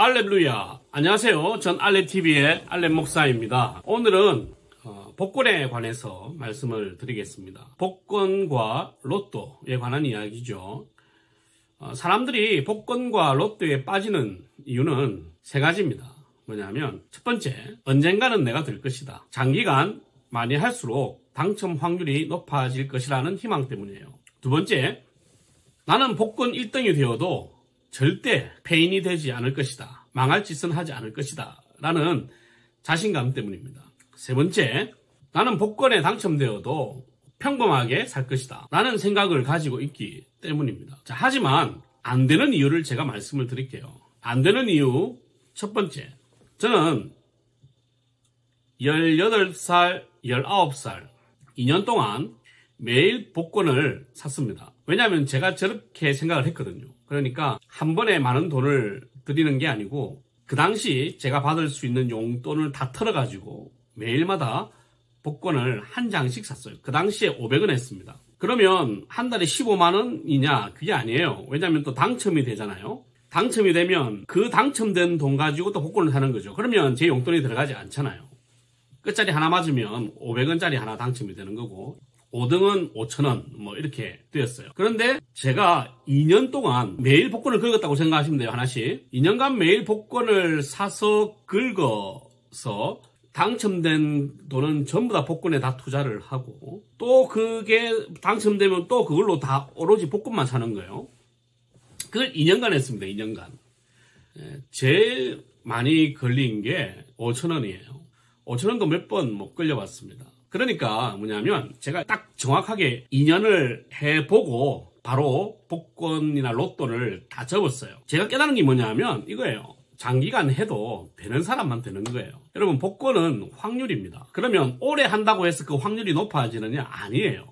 할렐루야. 안녕하세요. 전 알레TV의 알렘 목사입니다. 오늘은 복권에 관해서 말씀을 드리겠습니다. 복권과 로또에 관한 이야기죠. 사람들이 복권과 로또에 빠지는 이유는 세 가지입니다. 뭐냐면 첫 번째, 언젠가는 내가 될 것이다. 장기간 많이 할수록 당첨 확률이 높아질 것이라는 희망 때문이에요. 두 번째, 나는 복권 1등이 되어도 절대 패인이 되지 않을 것이다. 망할 짓은 하지 않을 것이다. 라는 자신감 때문입니다. 세 번째, 나는 복권에 당첨되어도 평범하게 살 것이다. 라는 생각을 가지고 있기 때문입니다. 자, 하지만 안 되는 이유를 제가 말씀을 드릴게요. 안 되는 이유 첫 번째, 저는 18살, 19살, 2년 동안 매일 복권을 샀습니다. 왜냐하면 제가 저렇게 생각을 했거든요. 그러니까 한 번에 많은 돈을 드리는 게 아니고 그 당시 제가 받을 수 있는 용돈을 다 털어가지고 매일마다 복권을 한 장씩 샀어요. 그 당시에 500원 했습니다. 그러면 한 달에 15만 원이냐? 그게 아니에요. 왜냐하면 또 당첨이 되잖아요. 당첨이 되면 그 당첨된 돈 가지고 또 복권을 사는 거죠. 그러면 제 용돈이 들어가지 않잖아요. 끝자리 하나 맞으면 500원짜리 하나 당첨이 되는 거고 5등은 5,000원 뭐 이렇게 되었어요. 그런데 제가 2년 동안 매일 복권을 긁었다고 생각하시면 돼요. 하나씩. 2년간 매일 복권을 사서 긁어서 당첨된 돈은 전부 다 복권에 다 투자를 하고 또 그게 당첨되면 또 그걸로 다 오로지 복권만 사는 거예요. 그걸 2년간 했습니다. 2년간. 제일 많이 걸린 게 5,000원이에요. 5,000원도 몇 번 못 걸려봤습니다. 그러니까 뭐냐면 제가 딱 정확하게 2년을 해보고 바로 복권이나 로또를 다 접었어요. 제가 깨달은 게 뭐냐면 이거예요. 장기간 해도 되는 사람만 되는 거예요. 여러분, 복권은 확률입니다. 그러면 오래 한다고 해서 그 확률이 높아지느냐? 아니에요.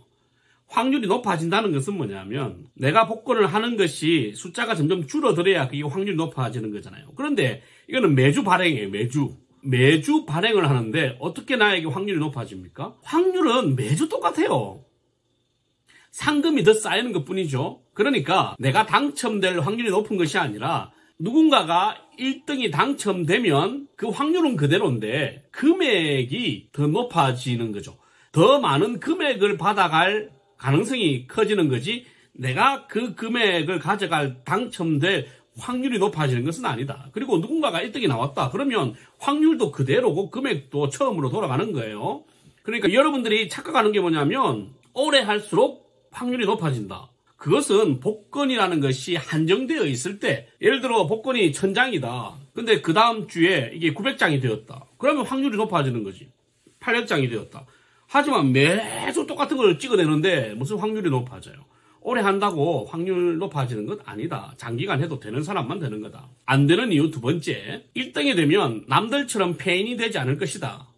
확률이 높아진다는 것은 뭐냐면 내가 복권을 하는 것이 숫자가 점점 줄어들어야 그게 확률이 높아지는 거잖아요. 그런데 이거는 매주 발행이에요. 매주 발행을 하는데 어떻게 나에게 확률이 높아집니까? 확률은 매주 똑같아요. 상금이 더 쌓이는 것 뿐이죠. 그러니까 내가 당첨될 확률이 높은 것이 아니라 누군가가 1등이 당첨되면 그 확률은 그대로인데 금액이 더 높아지는 거죠. 더 많은 금액을 받아갈 가능성이 커지는 거지 내가 그 금액을 가져갈 당첨될 확률이 높아지는 것은 아니다. 그리고 누군가가 1등이 나왔다. 그러면 확률도 그대로고 금액도 처음으로 돌아가는 거예요. 그러니까 여러분들이 착각하는 게 뭐냐면 오래 할수록 확률이 높아진다. 그것은 복권이라는 것이 한정되어 있을 때 예를 들어 복권이 1000장이다. 근데 그 다음 주에 이게 900장이 되었다. 그러면 확률이 높아지는 거지. 800장이 되었다. 하지만 매주 똑같은 걸 찍어내는데 무슨 확률이 높아져요? 오래 한다고 확률 높아지는 건 아니다. 장기간 해도 되는 사람만 되는 거다. 안 되는 이유 두 번째, 1등이 되면 남들처럼 패인이 되지 않을 것이다.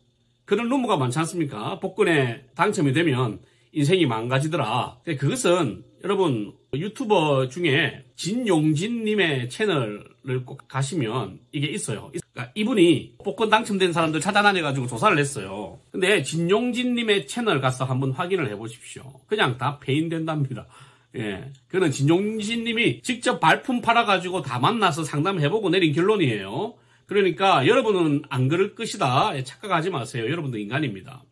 그런 루머가 많지 않습니까? 복권에 당첨이 되면 인생이 망가지더라. 그것은 여러분 유튜버 중에 진용진님의 채널을 꼭 가시면 이게 있어요. 그러니까 이분이 복권 당첨된 사람들 찾아다녀가지고 조사를 했어요. 근데 진용진님의 채널 가서 한번 확인을 해보십시오. 그냥 다 패인 된답니다. 예, 그는 진용진님이 직접 발품 팔아가지고 다 만나서 상담해보고 내린 결론이에요. 그러니까 여러분은 안 그럴 것이다. 착각하지 마세요. 여러분도 인간입니다.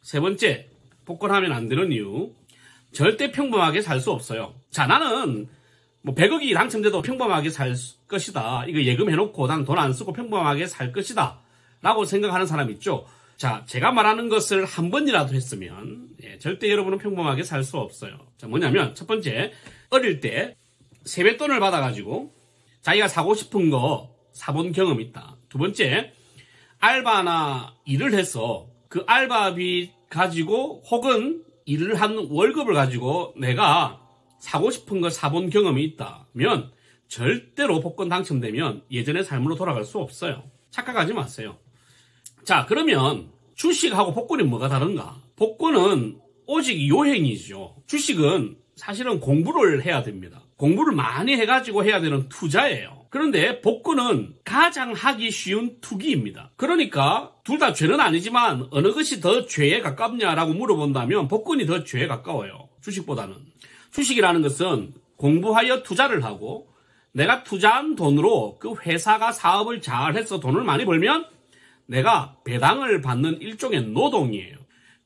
세 번째, 복권하면 안 되는 이유, 절대 평범하게 살 수 없어요. 자, 나는 뭐 100억이 당첨돼도 평범하게 살 것이다. 이거 예금해놓고 난 돈 안 쓰고 평범하게 살 것이다. 라고 생각하는 사람 있죠. 자, 제가 말하는 것을 한 번이라도 했으면 절대 여러분은 평범하게 살 수 없어요. 자, 뭐냐면 첫 번째, 어릴 때 세뱃돈을 받아가지고 자기가 사고 싶은 거 사본 경험이 있다. 두 번째, 알바나 일을 해서 그 알바비 가지고 혹은 일을 한 월급을 가지고 내가 사고 싶은 거 사본 경험이 있다면 절대로 복권 당첨되면 예전의 삶으로 돌아갈 수 없어요. 착각하지 마세요. 자, 그러면 주식하고 복권이 뭐가 다른가? 복권은 오직 요행이죠. 주식은 사실은 공부를 해야 됩니다. 공부를 많이 해가지고 해야 되는 투자예요. 그런데 복권은 가장 하기 쉬운 투기입니다. 그러니까 둘 다 죄는 아니지만 어느 것이 더 죄에 가깝냐라고 물어본다면 복권이 더 죄에 가까워요. 주식보다는. 주식이라는 것은 공부하여 투자를 하고 내가 투자한 돈으로 그 회사가 사업을 잘해서 돈을 많이 벌면 내가 배당을 받는 일종의 노동이에요.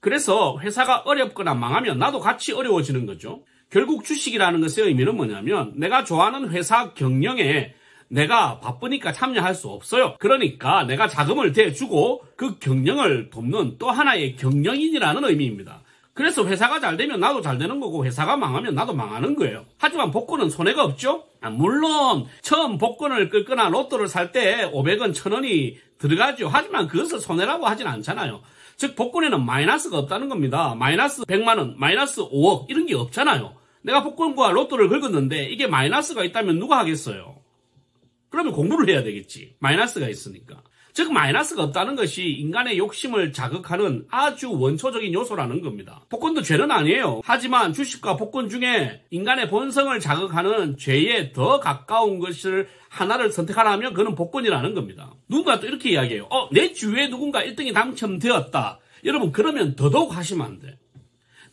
그래서 회사가 어렵거나 망하면 나도 같이 어려워지는 거죠. 결국 주식이라는 것의 의미는 뭐냐면 내가 좋아하는 회사 경영에 내가 바쁘니까 참여할 수 없어요. 그러니까 내가 자금을 대주고 그 경영을 돕는 또 하나의 경영인이라는 의미입니다. 그래서 회사가 잘 되면 나도 잘 되는 거고 회사가 망하면 나도 망하는 거예요. 하지만 복권은 손해가 없죠? 물론 처음 복권을 끌거나 로또를 살 때 500원, 1000원이 들어가죠. 하지만 그것을 손해라고 하진 않잖아요. 즉 복권에는 마이너스가 없다는 겁니다. 마이너스 100만원, 마이너스 5억 이런 게 없잖아요. 내가 복권과 로또를 긁었는데 이게 마이너스가 있다면 누가 하겠어요? 그러면 공부를 해야 되겠지. 마이너스가 있으니까. 즉 마이너스가 없다는 것이 인간의 욕심을 자극하는 아주 원초적인 요소라는 겁니다. 복권도 죄는 아니에요. 하지만 주식과 복권 중에 인간의 본성을 자극하는 죄에 더 가까운 것을 하나를 선택하라면 그는 복권이라는 겁니다. 누군가 또 이렇게 이야기해요. 내 주위에 누군가 1등이 당첨되었다. 여러분 그러면 더더욱 하시면 안 돼.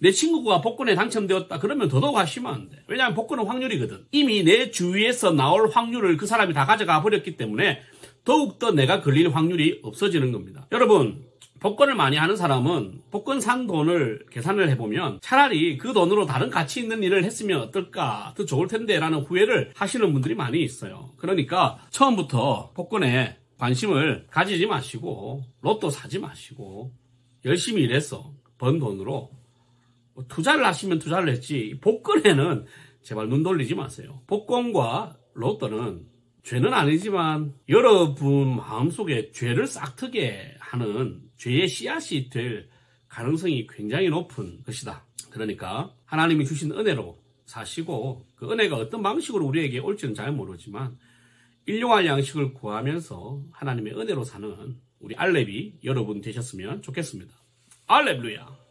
내 친구가 복권에 당첨되었다. 그러면 더더욱 하시면 안 돼. 왜냐하면 복권은 확률이거든. 이미 내 주위에서 나올 확률을 그 사람이 다 가져가 버렸기 때문에 더욱더 내가 걸릴 확률이 없어지는 겁니다. 여러분 복권을 많이 하는 사람은 복권 산 돈을 계산을 해보면 차라리 그 돈으로 다른 가치 있는 일을 했으면 어떨까 더 좋을 텐데 라는 후회를 하시는 분들이 많이 있어요. 그러니까 처음부터 복권에 관심을 가지지 마시고 로또 사지 마시고 열심히 일해서 번 돈으로 투자를 하시면 투자를 했지 복권에는 제발 눈 돌리지 마세요. 복권과 로또는 죄는 아니지만 여러분 마음속에 죄를 싹트게 하는 죄의 씨앗이 될 가능성이 굉장히 높은 것이다. 그러니까 하나님이 주신 은혜로 사시고 그 은혜가 어떤 방식으로 우리에게 올지는 잘 모르지만 일용할 양식을 구하면서 하나님의 은혜로 사는 우리 알렙이 여러분 되셨으면 좋겠습니다. 알렙루야.